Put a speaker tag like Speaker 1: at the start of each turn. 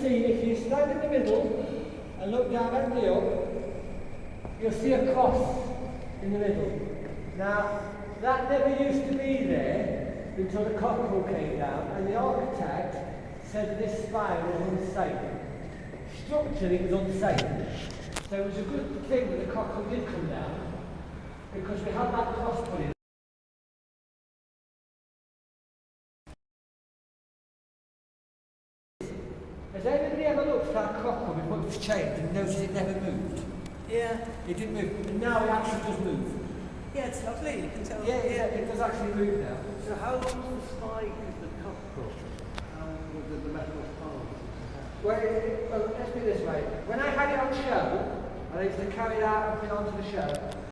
Speaker 1: see, if you stand in the middle and look down at the up, you'll see a cross in the middle. Now, that never used to be there until the cockerel came down, and the architect said that this spire was unsafe. Structurally, it was unsafe. So it was a good thing that the cockerel did come down, because we had that cross put in. Has anybody ever looked at that cockerel before it was changed and noticed it never moved?
Speaker 2: Yeah.
Speaker 1: It didn't move, and now it actually does move.
Speaker 2: Yeah, it's lovely, you can tell.
Speaker 1: Yeah, it does actually move now.
Speaker 3: So how long was the spike of the cockerel? How long was the metal spine?
Speaker 1: Well, let's put it this way. When I had it on show, and I used to carry it out and put it onto the show,